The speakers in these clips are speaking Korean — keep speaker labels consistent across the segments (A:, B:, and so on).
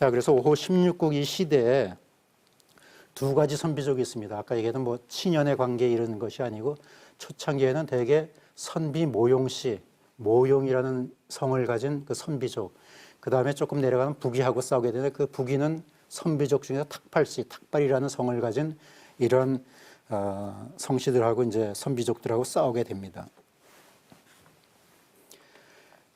A: 자, 그래서 5호 16국 이 시대에 두 가지 선비족이 있습니다. 아까 얘기했던 뭐 친연의 관계 이런 것이 아니고 초창기에는 대개 선비 모용씨, 모용이라는 성을 가진 그 선비족. 그 다음에 조금 내려가면 부귀하고 싸우게 되는데 그 부귀는 선비족 중에서 탁팔씨, 탁발이라는 성을 가진 이런 성씨들하고 이제 선비족들하고 싸우게 됩니다.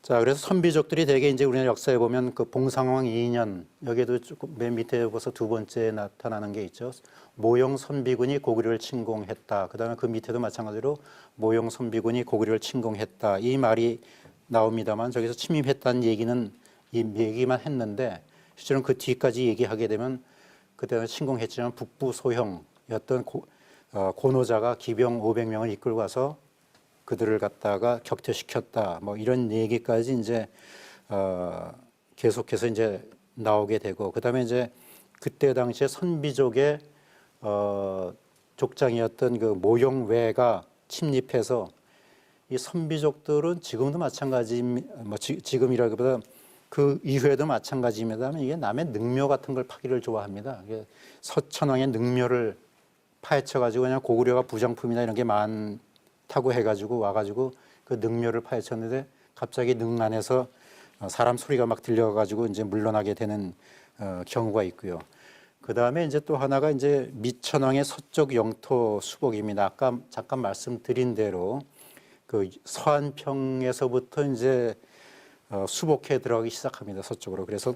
A: 자, 그래서 선비족들이 대개 이제 우리나라 역사에 보면 그 봉상왕 2년, 여기에도 조금 맨 밑에 보서 두 번째 나타나는 게 있죠. 모용 선비군이 고구려를 침공했다. 그 다음에 그 밑에도 마찬가지로 모용 선비군이 고구려를 침공했다. 이 말이 나옵니다만 저기서 침입했다는 얘기는 이 얘기만 했는데 실제로는 그 뒤까지 얘기하게 되면 그때는 침공했지만 북부 소형이었던 고노자가 기병 500명을 이끌고 와서 그들을 갖다가 격퇴시켰다. 뭐 이런 얘기까지 이제 계속해서 이제 나오게 되고 그다음에 이제 그때 당시에 선비족의 족장이었던 그 모용외가 침입해서 이 선비족들은 지금도 마찬가지, 뭐 지금이라기보다 그 이후에도 마찬가지입니다만 이게 남의 능묘 같은 걸 파기를 좋아합니다. 이게 서천왕의 능묘를 파헤쳐가지고 그냥 고구려가 부정품이나 이런 게 많다고 해가지고 와가지고 그 능묘를 파헤쳤는데 갑자기 능 안에서 사람 소리가 막 들려가지고 이제 물러나게 되는 경우가 있고요. 그 다음에 이제 또 하나가 이제 미천왕의 서쪽 영토 수복입니다. 아까 잠깐 말씀드린 대로 그 서안평에서부터 이제 수복해 들어가기 시작합니다. 서쪽으로. 그래서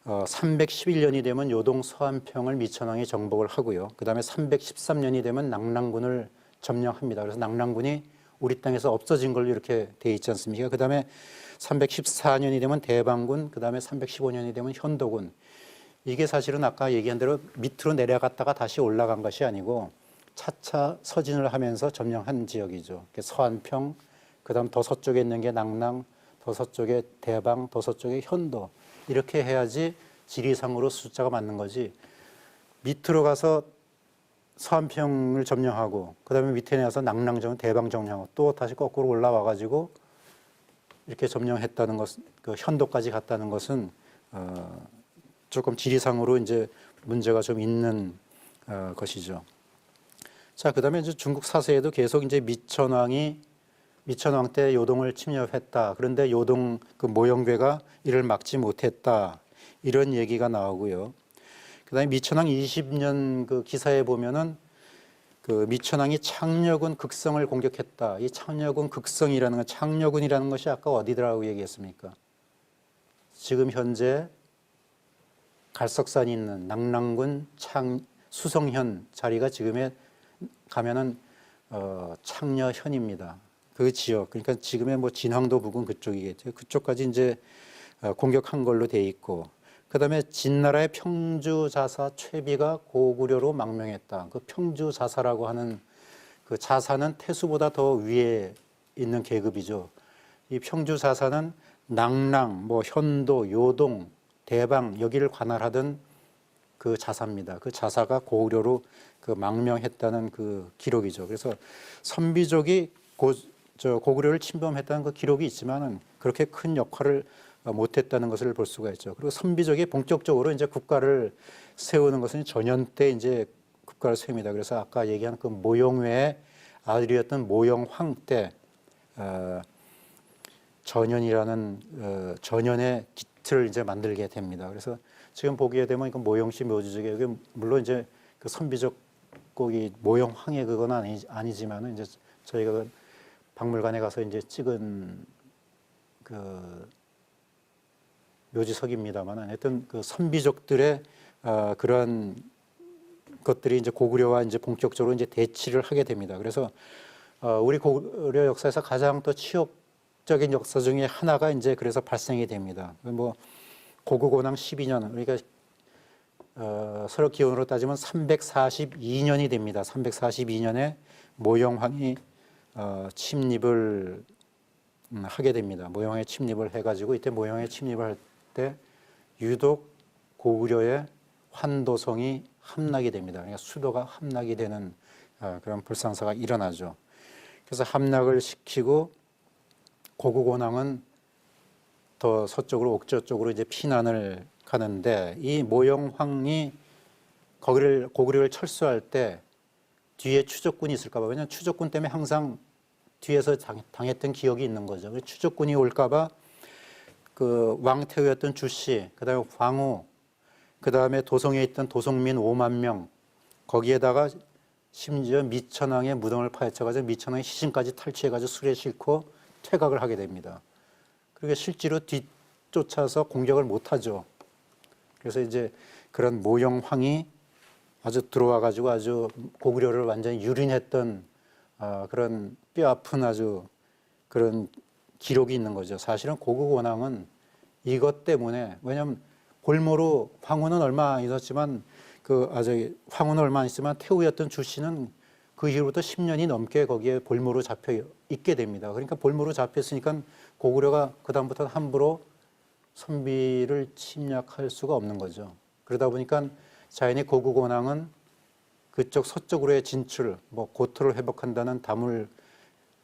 A: 311년이 되면 요동 서안평을 미천왕이 정복을 하고요. 그 다음에 313년이 되면 낙랑군을 점령합니다. 그래서 낙랑군이 우리 땅에서 없어진 걸로 이렇게 돼 있지 않습니까? 그 다음에 314년이 되면 대방군, 그 다음에 315년이 되면 현도군. 이게 사실은 아까 얘기한 대로 밑으로 내려갔다가 다시 올라간 것이 아니고 차차 서진을 하면서 점령한 지역이죠. 서안평, 그 다음 더 서쪽에 있는 게 낙랑, 더 서쪽에 대방, 더 서쪽에 현도. 이렇게 해야지 지리상으로 숫자가 맞는 거지. 밑으로 가서 서안평을 점령하고 그 다음에 밑에 내려서 낙랑정, 대방 점령하고 또 다시 거꾸로 올라와가지고 이렇게 점령했다는 것은 그 현도까지 갔다는 것은 조금 지리상으로 이제 문제가 좀 있는 것이죠. 자, 그 다음에 이제 중국 사세에도 계속 이제 미천왕 때 요동을 침략했다. 그런데 요동 그 모형괴가 이를 막지 못했다. 이런 얘기가 나오고요. 그 다음에 미천왕 20년 그 기사에 보면은 그 미천왕이 창녀군 극성을 공격했다. 이 창녀군 극성이라는 건 창녀군이라는 것이 아까 어디더라고 얘기했습니까? 지금 현재 갈석산이 있는 낙랑군 수성현 자리가 지금에 가면은 창녀현입니다. 그 지역, 그러니까 지금의 뭐 진황도 부근 그쪽이겠죠. 그쪽까지 이제 공격한 걸로 돼 있고, 그 다음에 진나라의 평주자사 최비가 고구려로 망명했다. 그 평주자사라고 하는 그 자사는 태수보다 더 위에 있는 계급이죠. 이 평주자사는 낙랑, 뭐 현도, 요동, 대방 여기를 관할하던 그 자사입니다. 그 자사가 고구려로 그 망명했다는 그 기록이죠. 그래서 선비족이 고구려를 침범했다는 그 기록이 있지만은 그렇게 큰 역할을 못했다는 것을 볼 수가 있죠. 그리고 선비족이 본격적으로 이제 국가를 세우는 것은 전현 때 이제 국가를 세웁니다. 그래서 아까 얘기한 그 모용외의 아들이었던 모용황 때 전현이라는 전현의 기틀을 이제 만들게 됩니다. 그래서 지금 보게 되면 이건 모용씨 묘지족에 여기 물론 이제 그 선비족 꼭이 모용황의 그건 아니지만은 이제 저희가 박물관에 가서 이제 찍은 그 묘지석입니다만 하여튼 그 선비족들의 그런 것들이 이제 고구려와 이제 본격적으로 이제 대치를 하게 됩니다. 그래서 우리 고구려 역사에서 가장 또 치욕적인 역사 중에 하나가 이제 그래서 발생이 됩니다. 뭐 고구곤왕 12년 그러니까 서로 기원으로 따지면 342년이 됩니다. 342년에 모용황이 침입을 하게 됩니다. 모용의 침입을 해가지고 이때 모용의 침입을 할 때 유독 고구려의 환도성이 함락이 됩니다. 그러니까 수도가 함락이 되는 그런 불상사가 일어나죠. 그래서 함락을 시키고 고구곤왕은 더 서쪽으로 옥저 쪽으로 이제 피난을 가는데 이 모영황이 고구려를 철수할 때 뒤에 추적군이 있을까 봐. 왜냐하면 추적군 때문에 항상 뒤에서 당했던 기억이 있는 거죠. 추적군이 올까 봐 그 왕태우였던 주씨, 그다음에 황후, 그다음에 도성에 있던 도성민 5만 명, 거기에다가 심지어 미천왕의 무덤을 파헤쳐가지고 미천왕의 시신까지 탈취해가지고 술에 싣고 퇴각을 하게 됩니다. 그리고 실제로 뒤쫓아서 공격을 못하죠. 그래서 이제 그런 모영황이 아주 들어와가지고 아주 고구려를 완전히 유린했던 그런 뼈아픈 아주 그런 기록이 있는 거죠. 사실은 고국 원왕은 이것 때문에, 왜냐하면 볼모로 황후는 얼마 있었지만 황후는 얼마 있지만 태후였던 주씨는 그 이후부터 10년이 넘게 거기에 볼모로 잡혀 있게 됩니다. 그러니까 볼모로 잡혔으니까 고구려가 그다음부터 함부로 선비를 침략할 수가 없는 거죠. 그러다 보니까 자연히 고국 원왕은 그쪽 서쪽으로의 진출, 고토를 회복한다는 담을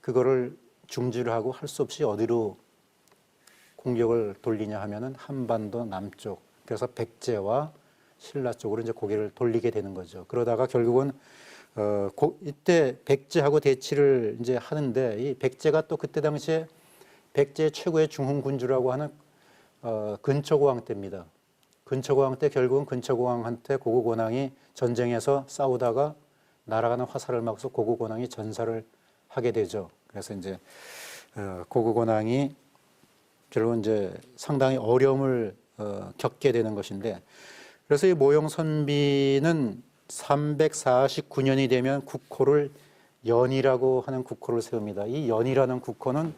A: 그거를 중지를 하고 할 수 없이 어디로 공격을 돌리냐 하면은 한반도 남쪽, 그래서 백제와 신라 쪽으로 이제 고개를 돌리게 되는 거죠. 그러다가 결국은 이때 백제하고 대치를 이제 하는데 이 백제가 또 그때 당시에 백제 최고의 중흥군주라고 하는 근초고왕 때입니다. 근초고왕 때 결국은 근초고왕한테 고국 원왕이 전쟁에서 싸우다가 날아가는 화살을 맞고서 고국 원왕이 전사를 하게 되죠. 그래서 이제 고국 원왕이 결국은 이제 상당히 어려움을 겪게 되는 것인데, 그래서 이 모영선비는 349년이 되면 국호를 연이라고 하는 국호를 세웁니다. 이 연이라는 국호는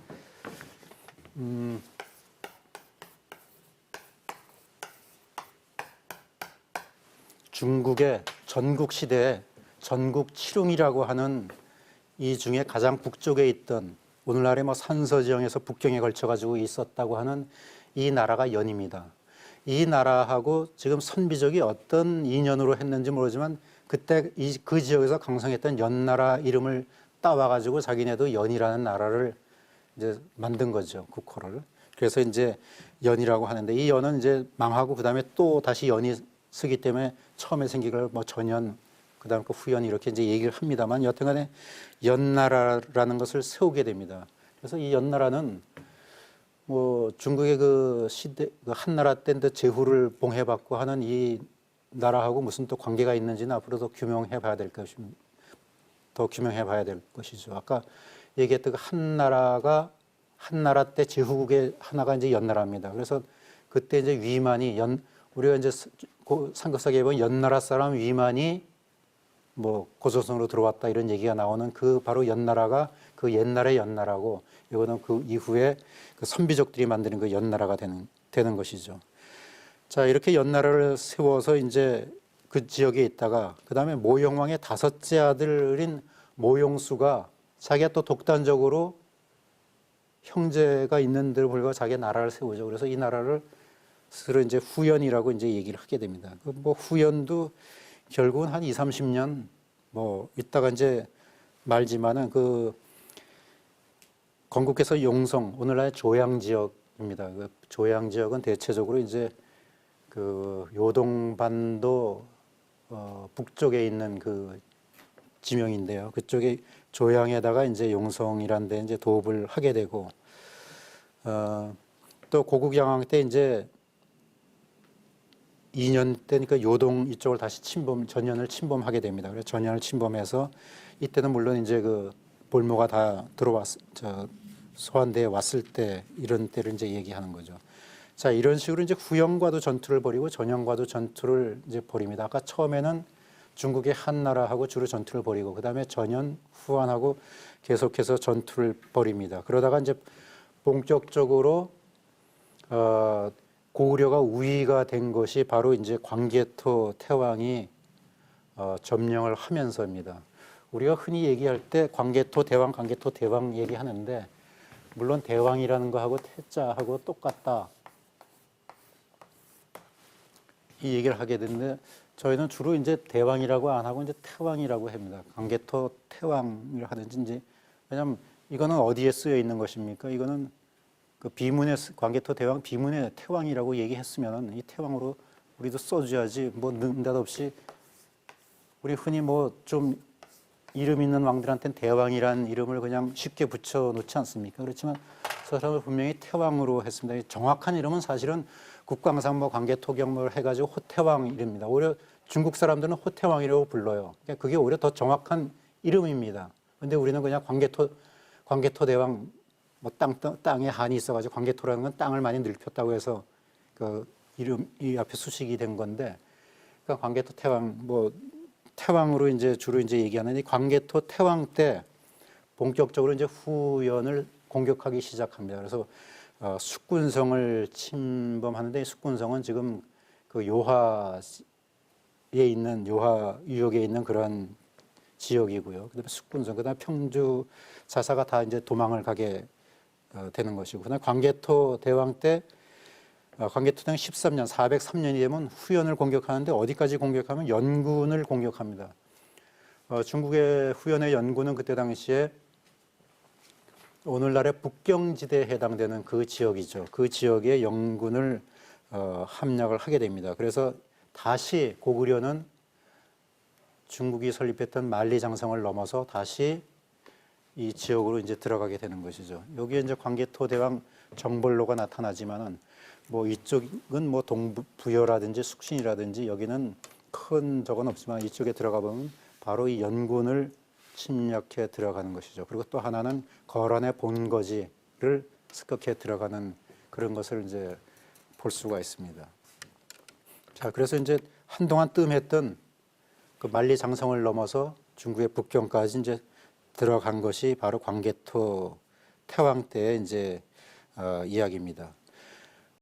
A: 중국의 전국 시대에 전국 칠웅이라고 하는 이 중에 가장 북쪽에 있던, 오늘날의 산서 지형에서 북경에 걸쳐 가지고 있었다고 하는 이 나라가 연입니다. 이 나라하고 지금 선비족이 어떤 인연으로 했는지 모르지만 그때 그 지역에서 강성했던 연나라 이름을 따와 가지고 자기네도 연이라는 나라를 이제 만든 거죠, 국호를. 그래서 이제 연이라고 하는데, 이 연은 이제 망하고 그다음에 또 다시 연이 쓰기 때문에 처음에 생긴 걸 전연, 그다음 후연 이렇게 이제 얘기를 합니다만, 여튼간에 연나라라는 것을 세우게 됩니다. 그래서 이 연나라는 중국의 그 시대, 그 한나라 때인데 제후를 봉해받고 하는 이 나라하고 무슨 또 관계가 있는지는 앞으로 더 규명해 봐야 될 것입니다. 더 규명해 봐야 될 것이죠. 아까 얘기했던 그 한나라 때 제후국의 하나가 이제 연나라입니다. 그래서 그때 이제 위만이 우리가 이제 삼국사기에 보면 연나라 사람 위만이 고조선으로 들어왔다 이런 얘기가 나오는 그 바로 연나라가 그 옛날의 연나라고, 이거는 그 이후에 그 선비족들이 만드는 그 연나라가 되는 것이죠. 자, 이렇게 연나라를 세워서 이제 그 지역에 있다가 그 다음에 모영왕의 다섯째 아들인 모영수가 자기가 또 독단적으로 형제가 있는데도 불구하고 자기 나라를 세우죠. 그래서 이 나라를 스스로 이제 후연이라고 이제 얘기를 하게 됩니다. 후연도 결국은 한 20, 30년 있다가 이제 말지만은 그 건국해서 용성, 오늘날의 조양 지역입니다. 그 조양 지역은 대체적으로 이제 그 요동반도 북쪽에 있는 그 지명인데요. 그쪽에 조양에다가 이제 용성이라는 데 이제 도읍을 하게 되고, 또 고국양왕 때 이제 2년 때니까 요동 이쪽을 다시 전연을 침범하게 됩니다. 그래서 전연을 침범해서 이때는 물론 이제 그 볼모가 다 소환대에 왔을 때 이런 때를 이제 얘기하는 거죠. 자, 이런 식으로 이제 후연과도 전투를 벌이고 전연과도 전투를 이제 벌입니다. 아까 처음에는 중국의 한나라하고 주로 전투를 벌이고 그다음에 전연, 후한하고 계속해서 전투를 벌입니다. 그러다가 이제 본격적으로 고구려가 우위가 된 것이 바로 이제 광개토 태왕이 점령을 하면서입니다. 우리가 흔히 얘기할 때 광개토 대왕 얘기하는데, 물론 대왕이라는 거하고 태자하고 똑같다 이 얘기를 하게 되는데, 저희는 주로 이제 대왕이라고 안 하고 이제 태왕이라고 합니다. 광개토 태왕을 하든지, 이제 왜냐하면 이거는 어디에 쓰여 있는 것입니까? 이거는 그 비문의 광개토 대왕 비문의 태왕이라고 얘기했으면은 이 태왕으로 우리도 써줘야지 뭐 느닷없이 우리 흔히 뭐 좀 이름 있는 왕들한테는 대왕이란 이름을 그냥 쉽게 붙여놓지 않습니까? 그렇지만 저 사람은 분명히 태왕으로 했습니다. 정확한 이름은 사실은 국광산 뭐 광개토경을 해가지고 호태왕 이름입니다. 오히려 중국 사람들은 호태왕이라고 불러요. 그러니까 그게 오히려 더 정확한 이름입니다. 근데 우리는 그냥 광개토 대왕 뭐 땅에 한이 있어가지고 광개토라는 건 땅을 많이 넓혔다고 해서 그 이름 이 앞에 수식이 된 건데, 그러니까 광개토 태왕 뭐 태왕으로 이제 주로 이제 얘기하는 이 광개토 태왕 때 본격적으로 이제 후연을 공격하기 시작합니다. 그래서 숙군성을 침범하는데, 숙군성은 지금 그 요하 유역에 있는 그런 지역이고요. 그다음에 숙군성, 그다음에 평주 자사가 다 이제 도망을 가게 되는 것이고, 그다음에 광개토 대왕 때 광개토 대왕 13년 403년이 되면 후연을 공격하는데 어디까지 공격하면 연군을 공격합니다. 중국의 후연의 연군은 그때 당시에 오늘날의 북경지대에 해당되는 그 지역이죠. 그 지역에 연군을 함락을 하게 됩니다. 그래서 다시 고구려는 중국이 설립했던 만리장성을 넘어서 다시 이 지역으로 이제 들어가게 되는 것이죠. 여기에 이제 광개토 대왕 정벌로가 나타나지만은 뭐 이쪽은 뭐 동부여라든지 숙신이라든지 여기는 큰 적은 없지만 이쪽에 들어가 보면 바로 이 연군을 침략해 들어가는 것이죠. 그리고 또 하나는 거란의 본거지를 습격해 들어가는 그런 것을 이제 볼 수가 있습니다. 자, 그래서 이제 한동안 뜸했던 그 만리장성을 넘어서 중국의 북경까지 이제 들어간 것이 바로 광개토 태왕 때의 이제 이야기입니다.